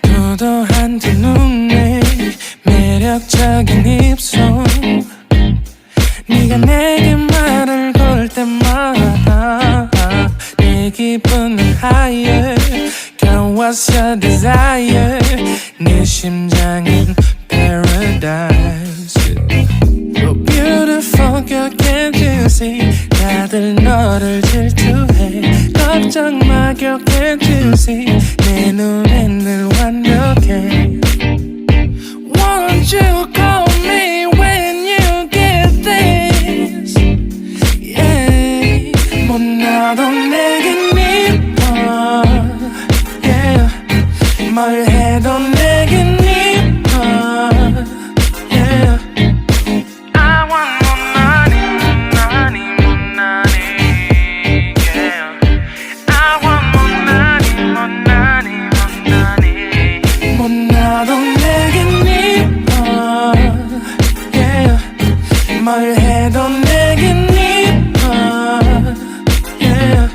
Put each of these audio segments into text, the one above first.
도도한 두 눈에 매력적인 입술 네가 내게 말을 걸 때마다 내 기분은 higher Girl what's your desire 네 심장은 paradise Oh beautiful girl can't you see 다들 너를 질투해 걱정 마 girl can't you see 내 눈엔 늘 완벽해 Won't you call me when you get this Yeah 못나도 내겐 이뻐 Yeah 뭘 해도 내겐 이뻐 Yeah I want 못나도 내겐 이뻐 yeah. 뭘 해도 내겐 이뻐 yeah.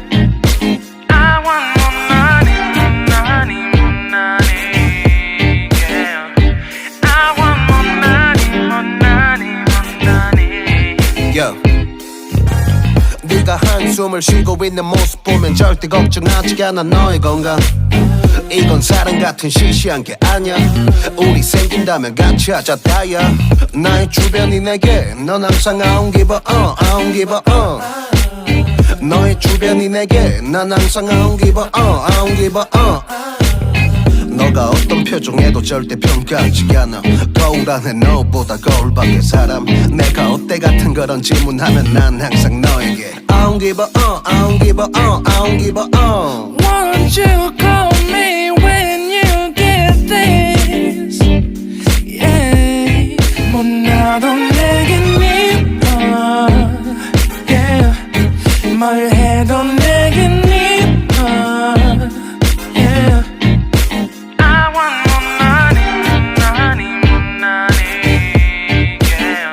I want 못나니 yeah. I want 못나니 Yo. 네가 한숨을 쉬고 있는 모습 보면 절대 걱정하지 않아 너의 건강 이건 사랑 같은 시시한 게 아니야 우리 생긴다면 같이 하자 다야 나의 주변이 내게 넌 항상 I don't give a I don't give a 너의 주변이 내게 난 항상 I don't give a I don't give a 너가 어떤 표정에도 절대 평가하지 않아 거울 안에 너보다 거울 밖의 사람 내가 어때 같은 그런 질문하면 난 항상 너에게 I don't give a I don't give a I don't give a Won't you call me when you get this Yeah 못나도 내겐 이뻐 Yeah 뭘 해도 내겐 이뻐 Yeah I want 못나니 yeah.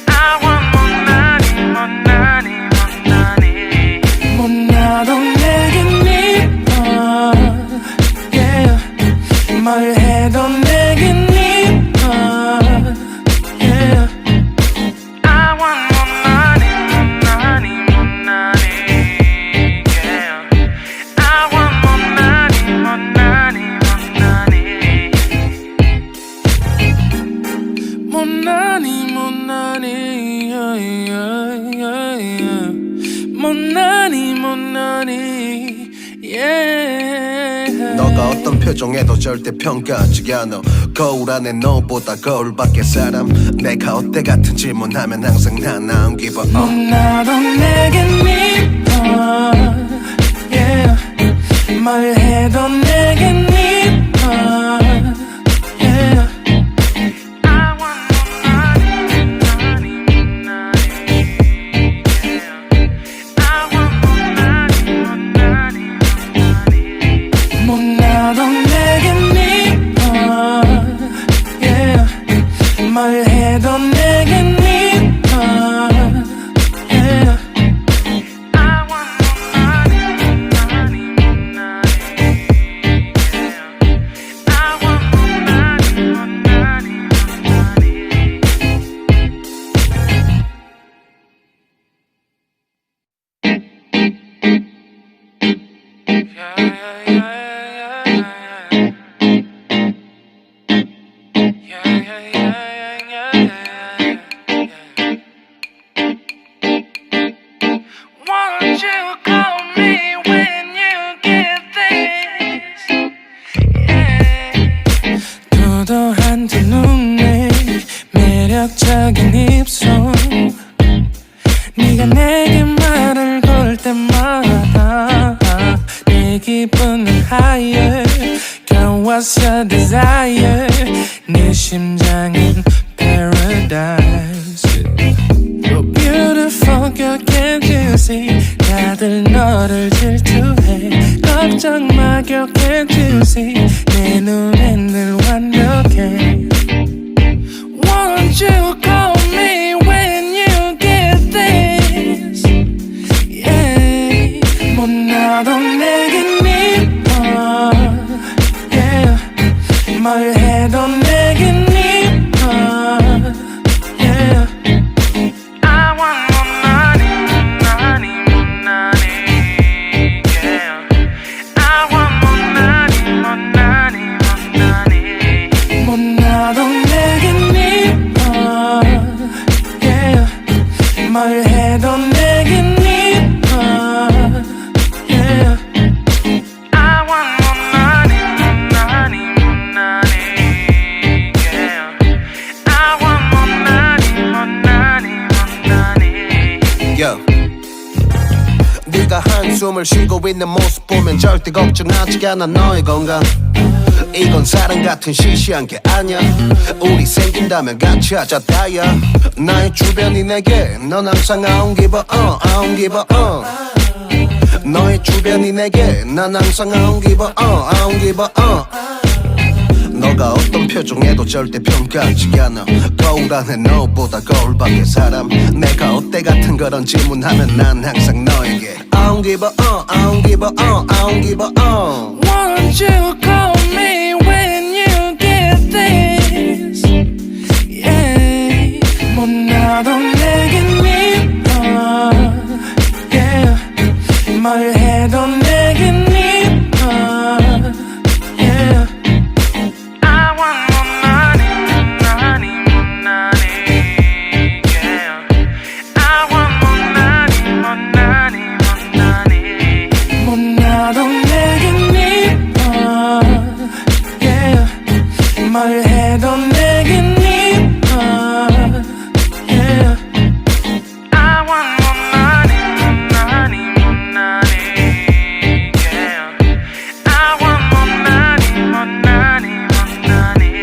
I want 못나니 못나도 내겐 이뻐 yeah. 뭘 해도 내겐 이뻐 yeah. I want 못나니 yeah. I want 못나니 yeah, yeah, yeah. 못나니 yeah. 너가 어떤 표정에도 절대 평가하지 않아 거울 안에 너보다 거울 밖의 사람 내가 어때 같은 질문하면 항상 난 I don't give a 못나도 내겐 이뻐 yeah. 뭘 해도 내겐 이뻐 yeah. 못나도 내겐 이뻐 yeah. 뭘 해도 내겐 이뻐 yeah. I want 못나니 I want 못나니 Won't you call me when you get this yeah. 도도한 두 눈에 매력적인 입술 네가 내게 말을 걸 때마다 내 기분은 higher Girl what's your desire 네 심장은 paradise Oh beautiful girl can't you see 다들 너를 질투해 걱정 마 격해주지 내 눈엔 늘 완벽해 Won't you call me when you get this Yeah 못나도 내겐 이뻐 Yeah 뭘 해도 내겐 이뻐 Yeah I want 뭘 해도 내겐 이뻐 Yeah I want more money, more money, more money Yeah I want more money, more money, more money Yo. 네가 한숨을 쉬고 있는 모습 보면 절대 걱정하지 않아 너의 건강 이건 사랑 같은 시시한 게 아니야 우리 생긴다면 같이 하자 다야 나의 주변이 내게 넌 항상 I don't give a I don't give a 너의 주변이 내게 난 항상 I don't give a I don't give a 너가 어떤 표정에도 절대 평가하지 않아 거울 안에 너보다 거울 밖의 사람 내가 어때 같은 그런 질문하면 난 항상 너에게 I don't give a I don't give a I don't give a Won't you call me when you get this Yeah 못나도 내겐 이뻐 Yeah 뭘 해도 내겐 이뻐 Yeah I want more money, money, money Yeah I want more money, money, money 못나도 내겐 이뻐 Yeah 뭘 해도 내겐 이뻐 Yeah I want more money, money, money Yeah I want more money, money, money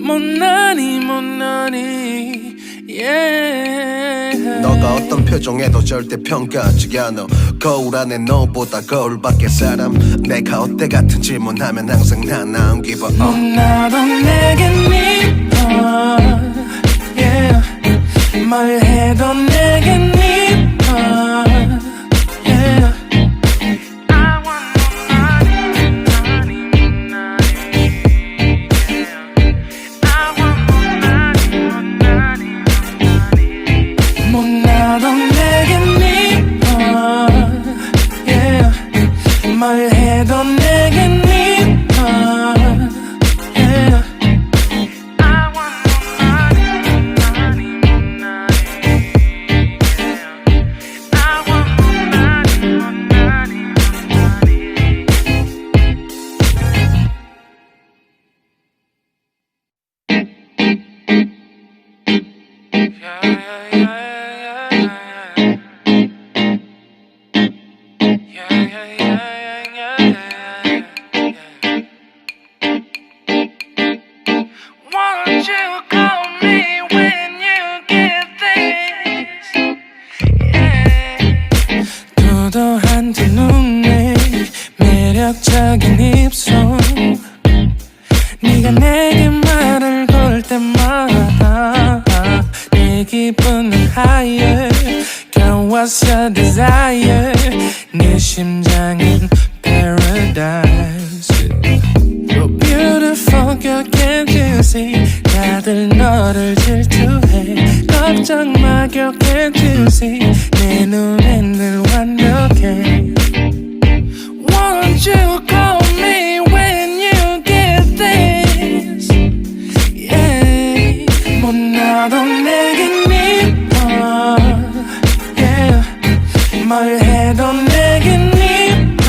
못나니 못나니 yeah 너가 어떤 표정에도 절대 평가하지 않아 거울 안에 너보다 거울 밖의 사람 내가 어때 같은 질문하면 항상 난 I don't give a 못나도 내겐 이뻐 yeah 뭘 해도 내겐 이뻐 yeah 못나도 내겐 이뻐 Yeah 뭘 해도 내겐 이뻐 Yeah I want more money, money, money I want more money, money, money Yeah Won't you call me when you get this yeah. 도도한 두 눈에 매력적인 입술 네가 내게 말을 걸 때마다 내 기분은 higher Girl what's your desire 내 심장은 paradise You're beautiful girl can't you see 다들 너를 질투해 걱정 마 girl can't you see 내 눈엔 늘 완벽해 Won't you call me when you get this Yeah 못나도 내겐 이뻐 Yeah 뭘 해도 내겐 이뻐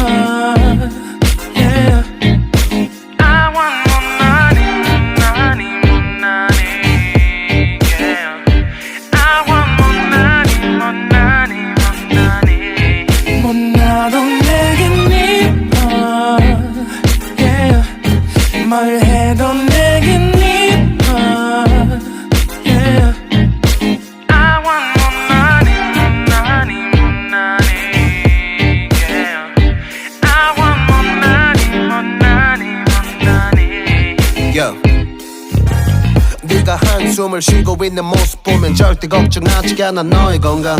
Yeah I want more money, money, money Yeah I want more money, money, money 못나도 내겐 이뻐 Yeah 뭘 해도 내겐 한숨을 쉬고 있는 모습 보면 절대 걱정하지 않아 너의 건강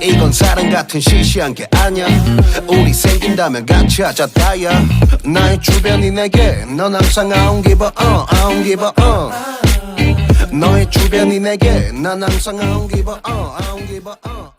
이건 사랑 같은 시시한 게 아니야 우리 생긴다면 같이 하자 다야 나의 주변이 내게 넌 항상 I don't give a I don't give a 너의 주변이 내게 난 항상 I don't give a I don't give a